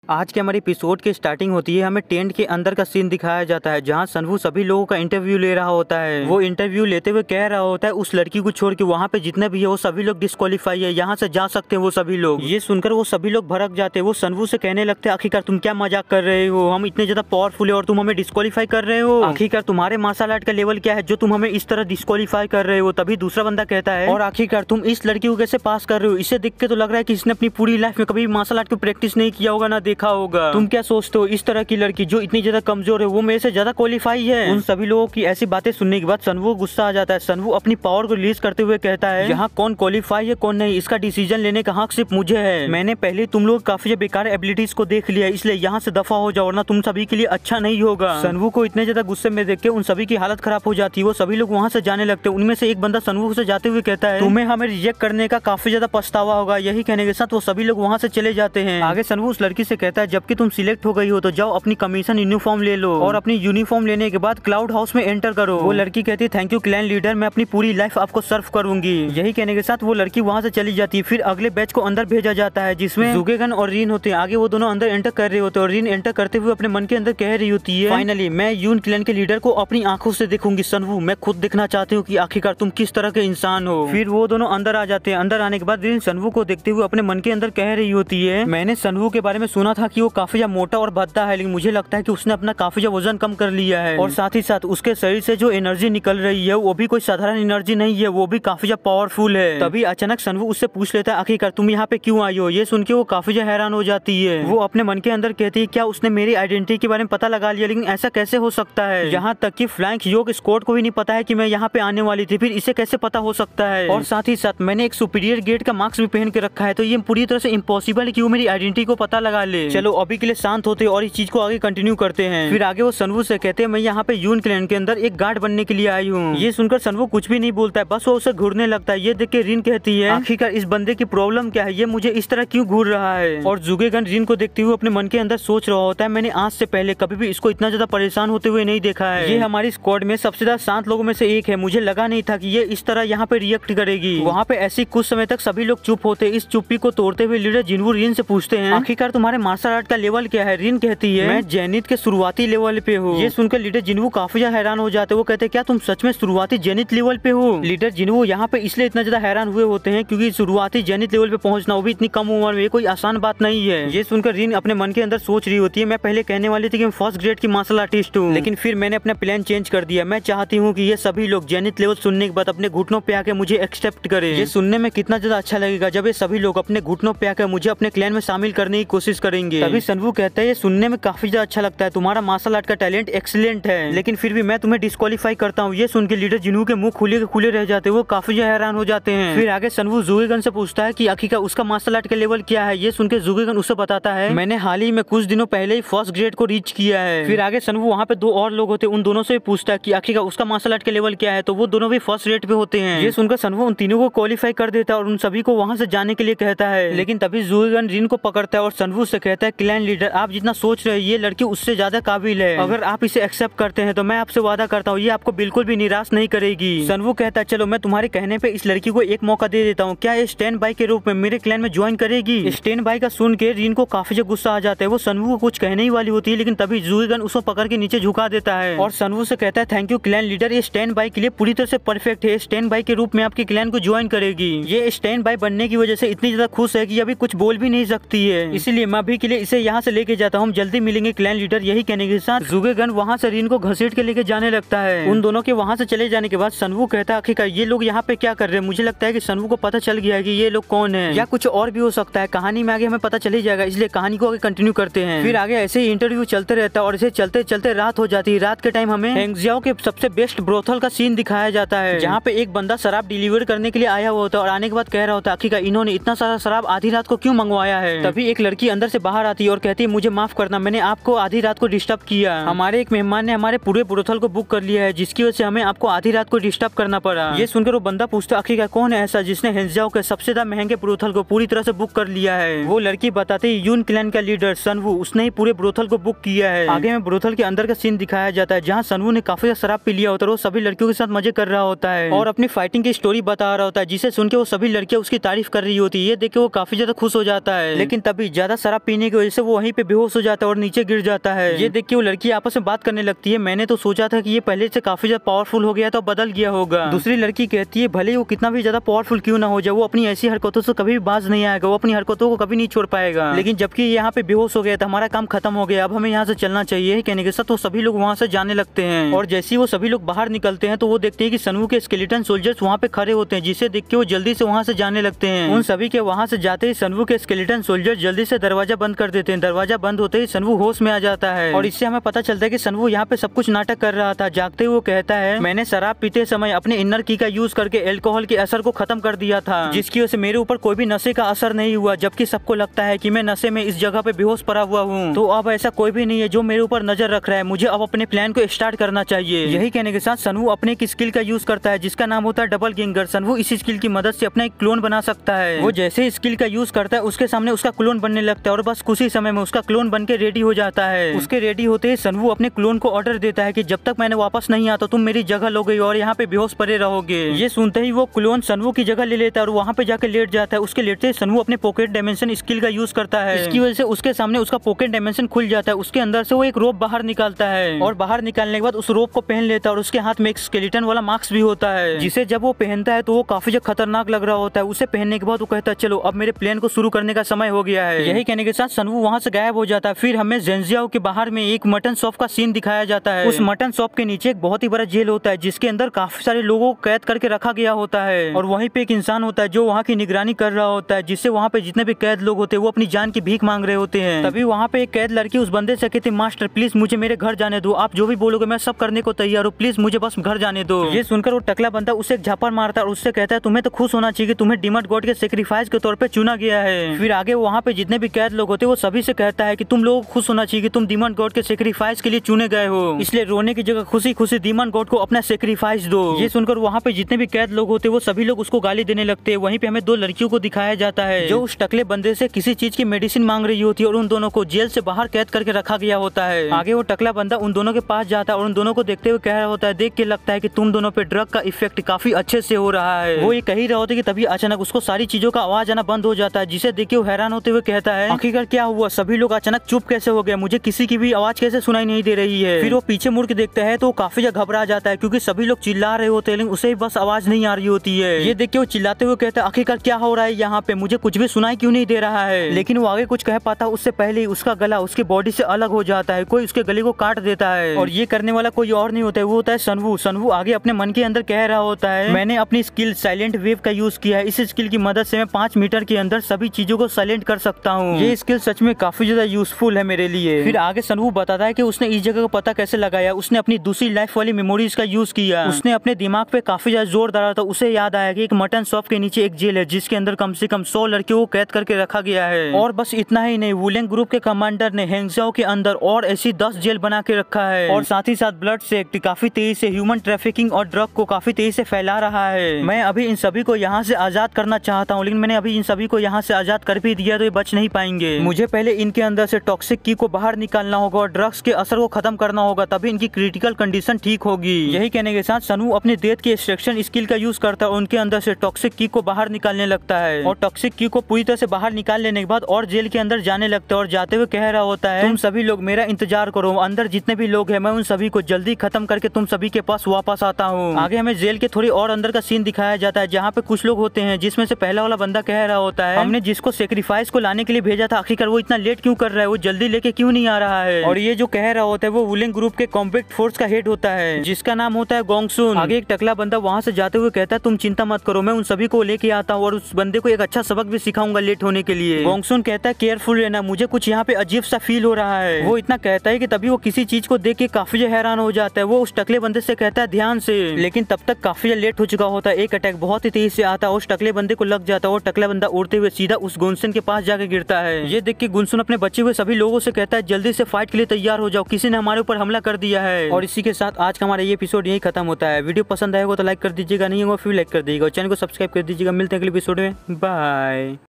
आज के हमारे एपिसोड की स्टार्टिंग होती है। हमें टेंट के अंदर का सीन दिखाया जाता है जहां सनवू सभी लोगों का इंटरव्यू ले रहा होता है। वो इंटरव्यू लेते हुए कह रहा होता है उस लड़की को छोड़ के वहाँ पे जितने भी है वो सभी लोग डिस्क्वालीफाई है, यहाँ से जा सकते हैं वो सभी लोग। ये सुनकर वो सभी लोग भड़क जाते हैं। वो सनवू से कहने लगते हैं आखिरकार तुम क्या मजाक कर रहे हो, हम इतने ज्यादा पावरफुल है और तुम हमें डिस्क्वालीफाई कर रहे हो। आखिरकार तुम्हारे मार्शल आर्ट का लेवल क्या है जो तुम हमें इस तरह डिस्क्वालीफाई कर रहे हो। तभी दूसरा बंदा कहता है और आखिरकार तुम इस लड़की को कैसे पास कर रहे हो, इसे देख के तो लग रहा है कि इसने अपनी पूरी लाइफ में कभी मार्शल आर्ट की प्रैक्टिस नहीं किया होगा, ना देखा होगा। तुम क्या सोचते हो इस तरह की लड़की जो इतनी ज्यादा कमजोर है वो मेरे से ज्यादा क्वालिफाई है। उन सभी लोगों की ऐसी बातें सुनने के बाद सनवू गुस्सा आ जाता है। सनवू अपनी पावर को रिलीज करते हुए कहता है यहाँ कौन क्वालिफाई है कौन नहीं, इसका डिसीजन लेने का हक सिर्फ मुझे है। मैंने पहले तुम लोग काफी बेकार एबिलिटीज को देख लिया, इसलिए यहाँ से दफा हो जाओ वरना तुम सभी के लिए अच्छा नहीं होगा। सनवू को इतने ज्यादा गुस्से में देख के उन सभी की हालत खराब हो जाती है। वो सभी लोग वहाँ से जाने लगते हैं। उनमें से एक बंदा सनवू से जाते हुए कहता है तुम्हें हमें रिजेक्ट करने का काफी ज्यादा पछतावा होगा। यही कहने के साथ वो सभी लोग वहाँ से चले जाते हैं। आगे सनवू उस लड़की से कहता है जबकि तुम सिलेक्ट हो गई हो तो जाओ अपनी कमीशन यूनिफॉर्म ले लो और अपनी यूनिफॉर्म लेने के बाद क्लाउड हाउस में एंटर करो। वो लड़की कहती है थैंक यू क्लैन लीडर, मैं अपनी पूरी लाइफ आपको सर्व करूंगी। यही कहने के साथ वो लड़की वहाँ से चली जाती है। फिर अगले बैच को अंदर भेजा जाता है जिसमें जुगेगन और रीन होते हैं। आगे वो दोनों अंदर एंटर कर रहे होते हैं और रीन एंटर करते हुए अपने मन के अंदर कह रही होती है फाइनली मैं यून क्लैन के लीडर को अपनी आंखों से देखूंगी। सनवू मैं खुद देखना चाहती हूँ कि आखिरकार तुम किस तरह के इंसान हो। फिर वो दोनों अंदर आ जाते हैं। अंदर आने के बाद रीन सनवू को देखते हुए अपने मन के अंदर कह रही होती है मैंने सनवू के बारे में सुना था कि वो काफी मोटा और भद्दा है, लेकिन मुझे लगता है कि उसने अपना काफी वजन कम कर लिया है और साथ ही साथ उसके शरीर से जो एनर्जी निकल रही है वो भी कोई साधारण एनर्जी नहीं है, वो भी काफी पावरफुल है। तभी अचानक सनवू उससे पूछ लेता है आखिरकार तुम यहाँ पे क्यों आई हो। ये सुन के वो काफी हैरान हो जाती है। वो अपने मन के अंदर कहती है क्या उसने मेरी आइडेंटिटी के बारे में पता लगा लिया, लेकिन ऐसा कैसे हो सकता है। यहाँ तक कि फ्लैंक योग स्क्वाड को भी नहीं पता है कि मैं यहाँ पे आने वाली थी, फिर इसे कैसे पता हो सकता है। और साथ ही साथ मैंने एक सुपीरियर गेट का मार्क्स भी पहन के रखा है, तो ये पूरी तरह से इम्पॉसिबल है कि वो मेरी आइडेंटिटी को पता लगा ले। चलो अभी के लिए शांत होते और इस चीज को आगे कंटिन्यू करते हैं। फिर आगे वो सनवू से कहते हैं मैं यहाँ पे यून क्लैन के अंदर एक गार्ड बनने के लिए आई हूँ। ये सुनकर सनवू कुछ भी नहीं बोलता है, बस वो उसे घूरने लगता है। ये देख के रीन कहती है आखिरकार इस बंदे की प्रॉब्लम क्या है, ये मुझे इस तरह क्यों घूर रहा है। और जुगेगन रीन को देखते हुए अपने मन के अंदर सोच रहा होता है मैंने आज से पहले कभी भी इसको इतना ज्यादा परेशान होते हुए नहीं देखा है। ये हमारी स्क्वाड में सबसे ज्यादा शांत लोगों में से एक है, मुझे लगा नहीं था कि ये इस तरह यहाँ पे रिएक्ट करेगी। वहाँ पे ऐसी कुछ समय तक सभी लोग चुप होते। इस चुप्पी को तोड़ते हुए लीडर जिनवू रीन से पूछते हैं आखिरकार तुम्हारे मार्शल आर्ट का लेवल क्या है। रीन कहती है मैं जेनिथ के शुरुआती लेवल पे हूँ। ये सुनकर लीडर जिनवू काफी हैरान हो जाते हैं। वो कहते हैं क्या तुम सच में शुरुआती जेनिथ लेवल पे हो। लीडर जिनवू यहाँ पे इसलिए इतना ज्यादा हैरान हुए होते हैं क्योंकि शुरुआती जेनिथ लेवल पे पहुंचना वो भी इतनी कम उम्र में कोई आसान बात नहीं है। ये सुनकर रीन अपने मन के अंदर सोच रही होती है मैं पहले कहने वाली थी कि मैं फर्स्ट ग्रेड की मार्शल आर्टिस्ट हूँ, लेकिन फिर मैंने अपना प्लान चेंज कर दिया। मैं चाहती हूँ कि ये सभी लोग जेनिथ लेवल सुनने के बाद अपने घुटनों पे आके मुझे एक्सेप्ट करे। ये सुनने में कितना ज्यादा अच्छा लगेगा जब ये सभी लोग अपने घुटनों पे आकर मुझे अपने क्लैन में शामिल करने की कोशिश करेंगे। तभी सनवू कहता है ये सुनने में काफी ज्यादा अच्छा लगता है, तुम्हारा मार्शल आर्ट का टैलेंट एक्सीलेंट है, लेकिन फिर भी मैं तुम्हें डिस्क्वालीफाई करता हूँ। ये सुन के लीडर जिनवू के मुंह खुले के खुले रह जाते हैं। वो काफी हैरान हो जाते हैं। फिर आगे सनवू जुगेगन से पूछता है कि आखिरकार उसका मार्शल आर्ट का लेवल क्या है। ये सुन के जुगेगन उसे बताता है मैंने हाल ही में कुछ दिनों पहले ही फर्स्ट ग्रेड को रीच किया है। फिर आगे सनवू वहाँ पे दो और लोग होते हैं, उन दोनों से भी पूछता है कि आखिरकार उसका मार्शल आर्ट का लेवल क्या है, तो वो दोनों भी फर्स्ट ग्रेड पे होते हैं। ये सुनकर सनवू उन तीनों को क्वालिफाई कर देता है और उन सभी को वहाँ से जाने के लिए कहता है, लेकिन तभी जुगेगन रीन को पकड़ता है और सनवू से कहता है क्लैन लीडर आप जितना सोच रहे हैं ये लड़की उससे ज्यादा काबिल है, अगर आप इसे एक्सेप्ट करते हैं तो मैं आपसे वादा करता हूँ ये आपको बिल्कुल भी निराश नहीं करेगी। सनवू कहता है चलो मैं तुम्हारे कहने पे इस लड़की को एक मौका दे देता हूँ, क्या ये स्टैंड बाय के रूप में मेरे क्लैन में ज्वाइन करेगी। स्टैंड बाय का सुन के रीन को काफी गुस्सा आ जाता है। वो सनवू को कुछ कहने ही वाली होती है, लेकिन तभी जुगेगन उसको पकड़ के नीचे झुका देता है और सनवू से कहता है थैंक यू क्लैन लीडर, ये स्टैंड बाय के लिए पूरी तरह से परफेक्ट है, स्टैंड बाय के रूप में आपके क्लैन को ज्वाइन करेगी। ये स्टैंड बाय बनने की वजह से इतनी ज्यादा खुश है कि अभी कुछ बोल भी नहीं सकती है, इसीलिए मैं अभी के लिए इसे यहाँ से लेके जाता हूँ, जल्दी मिलेंगे क्लैन लीडर। यही कहने के साथ जुगेगन वहाँ से रीन को घसीट के लेके जाने लगता है। उन दोनों के वहाँ से चले जाने के बाद सनवू कहता है आखिरकार ये लोग यहाँ पे क्या कर रहे हैं। मुझे लगता है कि सनवू को पता चल गया है कि ये लोग कौन है, या कुछ और भी हो सकता है। कहानी में आगे हमें पता चल ही जाएगा, इसलिए कहानी को आगे कंटिन्यू करते हैं। फिर आगे ऐसे ही इंटरव्यू चलते रहता है और इसे चलते चलते रात हो जाती है। रात के टाइम हमें हैंगजियाओ के सबसे बेस्ट ब्रोथल का सीन दिखाया जाता है, जहाँ पे एक बंदा शराब डिलीवर करने के लिए आया हुआ होता है और आने के बाद कह रहा होता है आखिरकार इन्होंने इतना सारा शराब आधी रात को क्यों मंगवाया है। तभी एक लड़की अंदर से बाहर आती है और कहती है मुझे माफ करना, मैंने आपको आधी रात को डिस्टर्ब किया। हमारे एक मेहमान ने हमारे पूरे ब्रोथल को बुक कर लिया है, जिसकी वजह से हमें आपको आधी रात को डिस्टर्ब करना पड़ा। ये सुनकर वो बंदा पूछता आखिरकार कौन है ऐसा जिसने हैंगजियाओ के सबसे ज्यादा महंगे ब्रोथल को पूरी तरह से बुक कर लिया है। वो लड़की बताती है यून क्लैन का लीडर सनवू, उसने ही पूरे ब्रोथल को बुक किया है। आगे में ब्रोथल के अंदर का सीन दिखाया जाता है जहाँ सनवू ने काफी शराब पी लिया होता है, वो सभी लड़कियों के साथ मजे कर रहा होता है और अपनी फाइटिंग की स्टोरी बता रहा होता है, जिसे सुन के वो सभी लड़कियां उसकी तारीफ कर रही होती है। ये देख के वो काफी ज्यादा खुश हो जाता है, लेकिन तभी ज्यादा शराब पीने की वजह से वो वहीं पे बेहोश हो जाता है और नीचे गिर जाता है। ये देख के वो लड़की आपस में बात करने लगती है, मैंने तो सोचा था कि ये पहले से काफी ज्यादा पावरफुल हो गया तो बदल गया होगा। दूसरी लड़की कहती है भले वो कितना भी ज्यादा पावरफुल क्यों ना हो जाए, वो अपनी ऐसी हरकतों से कभी बाज नहीं आएगा, वो अपनी हरकतों को कभी नहीं छोड़ पाएगा। लेकिन जबकि यहाँ पे बेहोश हो गया था, हमारा काम खत्म हो गया, अब हमें यहाँ से चलना चाहिए। कहने के साथ तो सभी लोग वहाँ से जाने लगते हैं और जैसे ही वो सभी लोग बाहर निकलते हैं तो वो देखते हैं कि सनवू के स्केलेटन सोल्जर्स वहाँ पे खड़े होते हैं, जिसे देख के वो जल्दी से वहाँ से जाने लगते हैं। उन सभी के वहाँ से जाते ही सनवू के स्केलेटन सोल्जर जल्दी से दरवाजा बंद कर देते हैं। दरवाजा बंद होते ही सनवू होश में आ जाता है और इससे हमें पता चलता है कि सनवू यहाँ पे सब कुछ नाटक कर रहा था। जागते हुए वो कहता है मैंने शराब पीते समय अपने इनर की का यूज करके अल्कोहल के असर को खत्म कर दिया था, जिसकी वजह से मेरे ऊपर कोई भी नशे का असर नहीं हुआ, जबकि सबको लगता है कि मैं नशे में इस जगह पे बेहोश पड़ा हुआ हूँ। तो अब ऐसा कोई भी नहीं है जो मेरे ऊपर नजर रख रहा है, मुझे अब अपने प्लान को स्टार्ट करना चाहिए। यही कहने के साथ सनवू अपने एक स्किल का यूज करता है जिसका नाम होता है डबल गिंगर। सनवू इस स्किल की मदद से अपना एक क्लोन बना सकता है। वो जैसे स्किल का यूज करता है उसके सामने उसका क्लोन बनने लगता है और बस कुछ ही समय में उसका क्लोन बन के रेडी हो जाता है। उसके रेडी होते ही सनवू अपने क्लोन को ऑर्डर देता है कि जब तक मैंने वापस नहीं आता तुम मेरी जगह लोगे और यहाँ पे बेहोश पड़े रहोगे। ये सुनते ही वो क्लोन सनवू की जगह ले लेता है और वहाँ पे जाकर लेट जाता है। उसके लेटते सनवू अपने पॉकेट डायमेंशन स्किल का यूज करता है। इसकी वजह से उसके सामने उसका पॉकेट डायमेंशन खुल जाता है। उसके अंदर से वो एक रोप बाहर निकालता है और बाहर निकालने के बाद उस रोप को पहन लेता है और उसके हाथ में एक स्केलेटन वाला मास्क भी होता है, जिसे जब वो पहनता है तो वो काफी ज्यादा खतरनाक लग रहा होता है। उसे पहनने के बाद वो कहता है चलो अब मेरे प्लान को शुरू करने का समय हो गया है। यही कहने के साथ सनवू वहाँ से गायब हो जाता है। फिर हमें जेंजियाओ के बाहर में एक मटन शॉप का सीन दिखाया जाता है। उस मटन शॉप के नीचे एक बहुत ही बड़ा जेल होता है जिसके अंदर काफी सारे लोगों को कैद करके रखा गया होता है और वहीं पे एक इंसान होता है जो वहाँ की निगरानी कर रहा होता है, जिससे वहाँ पे जितने भी कैद लोग होते हैं वो अपनी जान की भीख मांग रहे होते हैं। तभी वहाँ पे एक कैद लड़की उस बंदे से कहती मास्टर प्लीज मुझे मेरे घर जाने दो, आप जो भी बोलोगे मैं सब करने को तैयार हूँ, प्लीज मुझे बस घर जाने दो। ये सुनकर वो टकला बंदा उसे एक झापड़ मारता है और उससे कहता है तुम्हें तो खुश होना चाहिए कि तुम्हें डिमट गॉड के सेक्रीफाइस के तौर पे चुना गया है। फिर आगे वहाँ पे जितने भी कैद लोग होते हैं वो सभी से कहता है कि तुम लोगों को खुश होना चाहिए कि तुम डिमट गॉड के सेक्रीफाइस के लिए चुने गए हो, इसलिए रोने की जगह खुशी खुशी डिमट गॉड को अपना सेक्रीफाइस दो। ये सुनकर वहाँ पे जितने भी कैद लोग होते हैं वो सभी लोग उसको गाली देने लगते हैं। वहीं पे हमें दो लड़कियों को दिखाया जाता है जो उस टकले बंदे से किसी चीज की मेडिसिन मांग रही होती है और उन दोनों को जेल से बाहर कैद करके रखा गया होता है। आगे वो टकला बंदा उन दोनों के पास जाता है और उन दोनों को देखते हुए कह रहा होता है देख के लगता है कि तुम दोनों पे ड्रग का इफेक्ट काफी अच्छे से हो रहा है। वो ये कह ही रहा होता है कि तभी अचानक उसको सारी चीजों का आवाज आना बंद हो जाता है, जिसे देख के वो हैरान होते हुए कहता है आखिरकार क्या हुआ, सभी लोग अचानक चुप कैसे हो गए, मुझे किसी की भी आवाज कैसे सुनाई नहीं दे रही है। फिर वो पीछे मुड़ के देखता है तो काफी ज्यादा घबरा जाता है क्योंकि सभी लोग चिल्ला रहे होते हैं लेकिन उसे बस आवाज नहीं आ रही होती है। ये देख के वो चिल्लाते हुए कहता है आखिरकार क्या हो रहा है यहाँ पे, मुझे कुछ भी सुनाई क्यों नहीं दे रहा है। लेकिन वो आगे कुछ कह पाता उससे पहले ही उसका गला उसके बॉडी से अलग हो जाता है, कोई उसके गले को काट देता है और ये करने वाला कोई और नहीं होता है, वो होता है सनवू। सनवू आगे अपने मन के अंदर कह रहा होता है मैंने अपनी स्किल साइलेंट वेव का यूज किया है, इस स्किल की मदद से मैं 5 मीटर के अंदर सभी चीजों को साइलेंट कर सकता हूँ। ये स्किल सच में काफी ज्यादा यूजफुल है मेरे लिए। फिर आगे सनवू बताता है कि उसने इस जगह का पता कैसे लगाया, उसने अपनी दूसरी लाइफ वाली मेमोरीज का यूज किया, उसने अपने दिमाग पे काफी ज्यादा जोर डाला था। उसे याद आया कि एक मटन शॉप के नीचे एक जेल है जिसके अंदर कम से कम 100 लड़कियों को कैद करके रखा गया है। और बस इतना ही नहीं, वुलेंग ग्रुप के कमांडर ने हेंगजाओ के अंदर और ऐसी 10 जेल बना के रखा है और साथ ही साथ ब्लड सेक्ट काफी तेजी से ह्यूमन ट्रैफिकिंग और ड्रग को काफी तेजी से फैला रहा है। मैं अभी इन सभी को यहाँ से आजाद करना चाहता हूँ, लेकिन मैंने अभी इन सभी को यहाँ से आजाद कर भी दिया तो ये बच नहीं पाएंगे। मुझे पहले इनके अंदर से टॉक्सिक की को बाहर निकालना होगा और ड्रग्स के असर को खत्म करना होगा, तभी इनकी क्रिटिकल कंडीशन ठीक होगी। यही कहने के साथ सनवू अपने डेथ के एक्सट्रैक्शन स्किल का यूज करता है और उनके अंदर से टॉक्सिक की को बाहर निकालने लगता है और टॉक्सिक की को पूरी तरह से बाहर निकाल लेने के बाद और जेल के अंदर जाने लगता है और जाते हुए कह रहा होता है तुम सभी लोग मेरा इंतजार करो, अंदर जितने भी लोग हैं मैं उन सभी को जल्दी खत्म करके तुम सभी के पास वापस आता हूँ। आगे हमें जेल के थोड़ी और अंदर का सीन दिखाया जाता है जहाँ पे कुछ लोग होते हैं जिसमें से पहला वाला बंदा कह रहा होता है हमने जिसको सेक्रीफाइस को लाने के लिए भेजा था आखिरकार वो इतना लेट क्यों कर रहा है, वो जल्दी लेके क्यों नहीं आ रहा है। और ये जो कह रहा होता है वो वुलेंग ग्रुप के कॉम्बैट फोर्स का हेड होता है जिसका नाम होता है गोंगसुन। आगे एक टकला बंदा वहाँ से जाते हुए कहता है तुम चिंता मत करो, मैं उन सभी को लेके आता हूँ और उस बंदे को एक अच्छा सबक भी सिखाऊंगा लेट होने के लिए। गोंगसुन कहता है केयरफुल रहना, मुझे कुछ यहाँ पे अजीब सा फील हो रहा है। वो इतना कहता है कि तभी वो किसी चीज को देख के काफी हैरान हो जाता है। वो उस टकले बंदे से कहता है ध्यान से, लेकिन तब तक काफी लेट हो चुका होता है। एक अटैक बहुत ही तेज से आता है, उस टकले बंदे को लग जाता है और टकला बंदा उड़ते हुए सीधा उस गुनसन के पास जाके गिरता है। ये देख के गुनसन अपने बचे हुए सभी लोगों से कहता है जल्दी से फाइट के लिए तैयार हो जाओ, किसी ने हमारे ऊपर हमला कर दिया है। और इसी के साथ आज का हमारा ये एपिसोड यही खत्म होता है। वीडियो पसंद आएगा तो लाइक कर दीजिएगा, नहीं होगा फिर लाइक कर दीजिएगा, चैनल को सब्सक्राइब कर दीजिएगा। मिलते हैं अगले एपिसोड में, बाय।